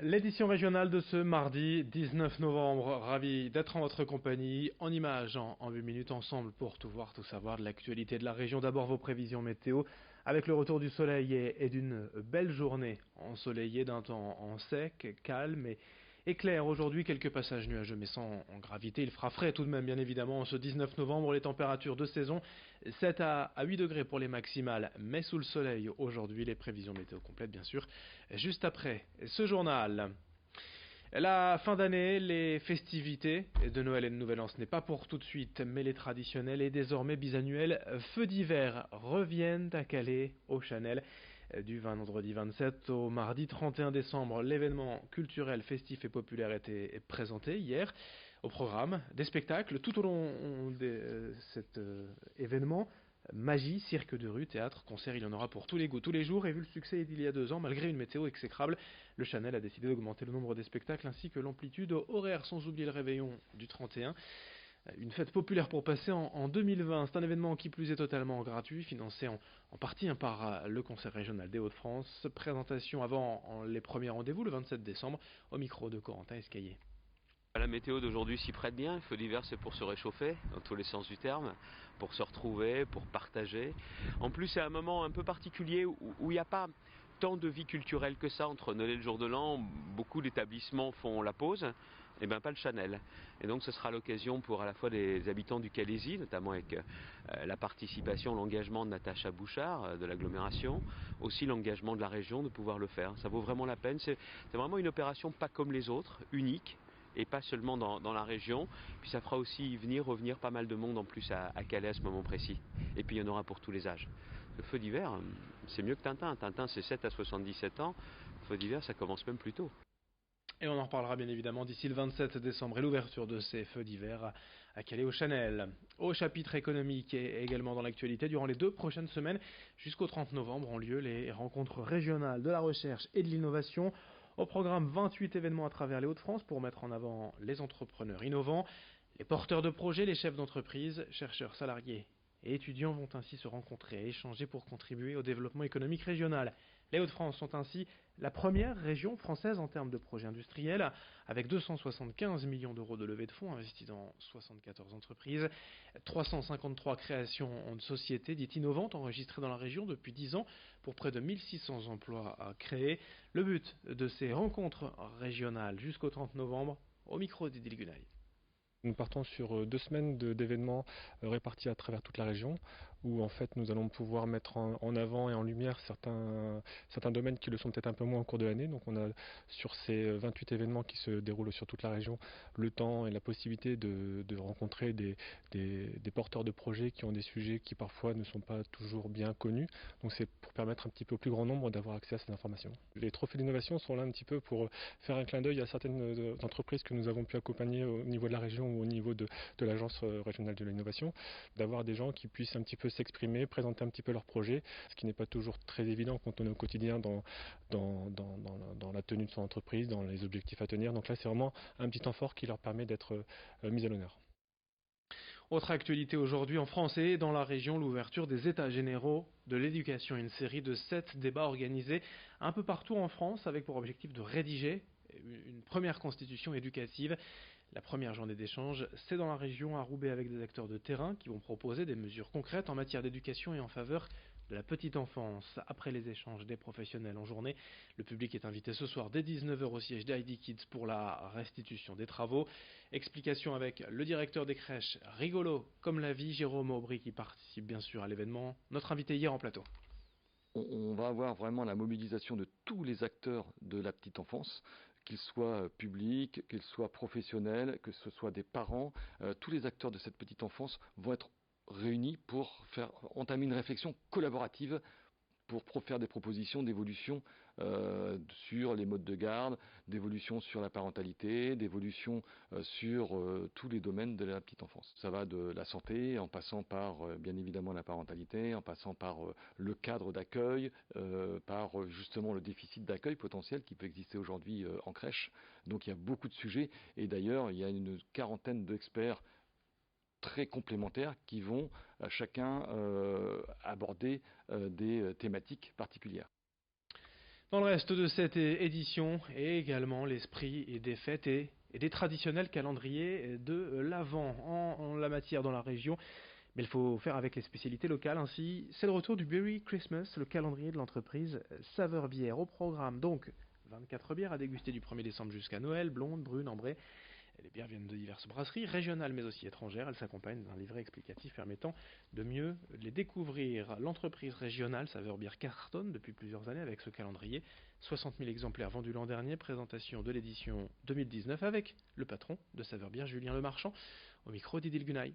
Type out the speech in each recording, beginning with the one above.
L'édition régionale de ce mardi 19 novembre, ravi d'être en votre compagnie, en images, en 8 minutes ensemble pour tout voir, tout savoir de l'actualité de la région. D'abord vos prévisions météo, avec le retour du soleil et d'une belle journée ensoleillée d'un temps en sec, calme et clair. Aujourd'hui, quelques passages nuageux mais sans en gravité. Il fera frais tout de même, bien évidemment, ce 19 novembre. Les températures de saison, 7 à 8 degrés pour les maximales, mais sous le soleil aujourd'hui. Les prévisions météo complètes, bien sûr, juste après ce journal. La fin d'année, les festivités de Noël et de Nouvel An, ce n'est pas pour tout de suite, mais les traditionnels et désormais bisannuels feux d'hiver reviennent à Calais, au Chanel. Du vendredi 27 au mardi 31 décembre, l'événement culturel, festif et populaire était présenté hier. Au programme, des spectacles tout au long de cet événement. Magie, cirque de rue, théâtre, concert, il y en aura pour tous les goûts, tous les jours. Et vu le succès d'il y a 2 ans, malgré une météo exécrable, le Chanel a décidé d'augmenter le nombre des spectacles ainsi que l'amplitude horaire, sans oublier le réveillon du 31. Une fête populaire pour passer en 2020. C'est un événement qui plus est totalement gratuit, financé en partie par le Conseil régional des Hauts-de-France. Présentation avant les premiers rendez-vous le 27 décembre au micro de Corentin Escaillé. La météo d'aujourd'hui s'y prête bien. Le feu d'hiver, c'est pour se réchauffer, dans tous les sens du terme, pour se retrouver, pour partager. En plus, c'est un moment un peu particulier où il n'y a pas tant de vie culturelle que ça entre Noël et le jour de l'an. Beaucoup d'établissements font la pause, et bien pas le Chanel. Et donc ce sera l'occasion pour à la fois des habitants du Calaisis, notamment avec la participation, l'engagement de Natacha Bouchard de l'agglomération, aussi l'engagement de la région de pouvoir le faire. Ça vaut vraiment la peine. C'est vraiment une opération pas comme les autres, unique, et pas seulement dans la région. Puis ça fera aussi revenir pas mal de monde en plus à Calais à ce moment précis. Et puis il y en aura pour tous les âges. Le feu d'hiver, c'est mieux que Tintin. Tintin, c'est 7 à 77 ans. Le feu d'hiver, ça commence même plus tôt. Et on en reparlera bien évidemment d'ici le 27 décembre et l'ouverture de ces feux d'hiver à Calais au Chanel. Au chapitre économique et également dans l'actualité, durant les 2 prochaines semaines jusqu'au 30 novembre ont lieu les rencontres régionales de la recherche et de l'innovation. Au programme, 28 événements à travers les Hauts-de-France pour mettre en avant les entrepreneurs innovants, les porteurs de projets, les chefs d'entreprise, chercheurs, salariés et étudiants vont ainsi se rencontrer et échanger pour contribuer au développement économique régional. Les Hauts-de-France sont ainsi la première région française en termes de projets industriels, avec 275 millions d'euros de levée de fonds investis dans 74 entreprises, 353 créations de sociétés dites innovantes enregistrées dans la région depuis 10 ans pour près de 1600 emplois à créer. Le but de ces rencontres régionales jusqu'au 30 novembre, au micro d'Idil Gunay. Nous partons sur 2 semaines d'événements répartis à travers toute la région, où en fait nous allons pouvoir mettre en avant et en lumière certains domaines qui le sont peut-être un peu moins au cours de l'année. Donc on a sur ces 28 événements qui se déroulent sur toute la région le temps et la possibilité de rencontrer des porteurs de projets qui ont des sujets qui parfois ne sont pas toujours bien connus. Donc c'est pour permettre un petit peu au plus grand nombre d'avoir accès à ces informations. Les trophées d'innovation sont là un petit peu pour faire un clin d'œil à certaines entreprises que nous avons pu accompagner au niveau de la région ou au niveau de l'agence régionale de l'innovation, d'avoir des gens qui puissent un petit peu s'exprimer, présenter un petit peu leurs projets, ce qui n'est pas toujours très évident quand on est au quotidien dans la tenue de son entreprise, dans les objectifs à tenir. Donc là, c'est vraiment un petit temps fort qui leur permet d'être mis à l'honneur. Autre actualité aujourd'hui en France et dans la région, l'ouverture des États généraux de l'éducation. Une série de 7 débats organisés un peu partout en France avec pour objectif de rédiger une première constitution éducative. La première journée d'échange, c'est dans la région à Roubaix avec des acteurs de terrain qui vont proposer des mesures concrètes en matière d'éducation et en faveur de la petite enfance. Après les échanges des professionnels en journée, le public est invité ce soir dès 19 h au siège d'ID Kids pour la restitution des travaux. Explication avec le directeur des crèches Rigolo comme la vie, Jérôme Aubry, qui participe bien sûr à l'événement. Notre invité hier en plateau. On va avoir vraiment la mobilisation de tous les acteurs de la petite enfance, qu'ils soient publics, qu'ils soient professionnels, que ce soit des parents. Tous les acteurs de cette petite enfance vont être réunis pour entamer une réflexion collaborative pour faire des propositions d'évolution sur les modes de garde, d'évolution sur la parentalité, d'évolution sur tous les domaines de la petite enfance. Ça va de la santé, en passant par bien évidemment la parentalité, en passant par le cadre d'accueil, par justement le déficit d'accueil potentiel qui peut exister aujourd'hui en crèche. Donc il y a beaucoup de sujets, et d'ailleurs il y a une quarantaine d'experts très complémentaires qui vont chacun aborder des thématiques particulières. Dans le reste de cette édition, et également l'esprit des fêtes et des traditionnels calendriers de l'Avent en la matière dans la région. Mais il faut faire avec les spécialités locales. Ainsi, c'est le retour du Berry Christmas, le calendrier de l'entreprise Saveur Bière. Au programme, donc, 24 bières à déguster du 1er décembre jusqu'à Noël, blondes, brunes, ambrées. Les bières viennent de diverses brasseries, régionales mais aussi étrangères. Elles s'accompagnent d'un livret explicatif permettant de mieux les découvrir. L'entreprise régionale Saveur Bière cartonne depuis plusieurs années avec ce calendrier. 60 000 exemplaires vendus l'an dernier. Présentation de l'édition 2019 avec le patron de Saveur Bière, Julien Lemarchand, au micro d'Idil Gunay.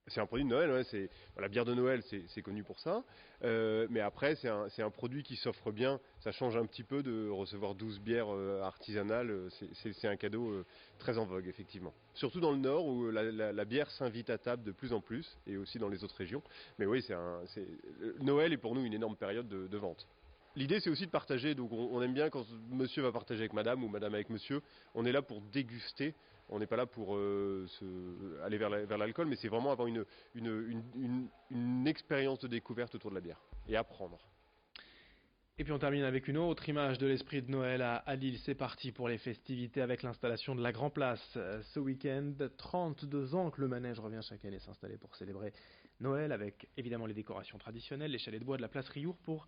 C'est un produit de Noël, ouais, la bière de Noël, c'est connu pour ça. Mais après, c'est un produit qui s'offre bien. Ça change un petit peu de recevoir 12 bières artisanales. C'est un cadeau très en vogue, effectivement. Surtout dans le Nord, où la bière s'invite à table de plus en plus, et aussi dans les autres régions. Mais oui, Noël est pour nous une énorme période de vente. L'idée, c'est aussi de partager. Donc on aime bien quand monsieur va partager avec madame ou madame avec monsieur. On est là pour déguster. On n'est pas là pour aller vers l'alcool, mais c'est vraiment avoir une expérience de découverte autour de la bière et apprendre. Et puis on termine avec une autre image de l'esprit de Noël à Lille. C'est parti pour les festivités avec l'installation de la Grand Place. Ce week-end, 32 ans que le manège revient chaque année s'installer pour célébrer Noël avec évidemment les décorations traditionnelles, les chalets de bois de la place Riour pour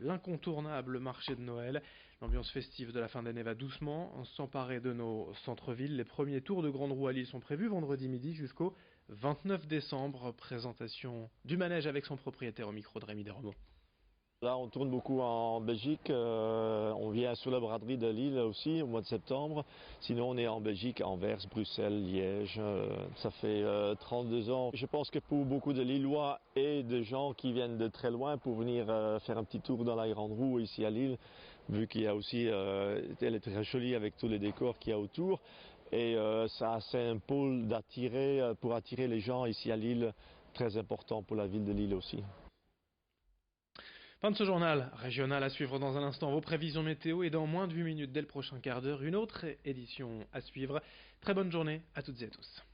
l'incontournable marché de Noël. L'ambiance festive de la fin d'année va doucement s'emparer de nos centres-villes. Les premiers tours de grande roue à Lille sont prévus vendredi midi jusqu'au 29 décembre. Présentation du manège avec son propriétaire au micro de Rémi Desremaux. Là, on tourne beaucoup en Belgique. On vient sur la braderie de Lille aussi au mois de septembre. Sinon, on est en Belgique, Anvers, Bruxelles, Liège. Ça fait 32 ans. Je pense que pour beaucoup de Lillois et de gens qui viennent de très loin pour venir faire un petit tour dans la grande roue ici à Lille, vu qu'il y a aussi, elle est très jolie avec tous les décors qu'il y a autour. Et ça, c'est un pôle pour attirer les gens ici à Lille, très important pour la ville de Lille aussi. Fin de ce journal régional à suivre dans un instant. Vos prévisions météo et dans moins de 8 minutes dès le prochain quart d'heure, une autre édition à suivre. Très bonne journée à toutes et à tous.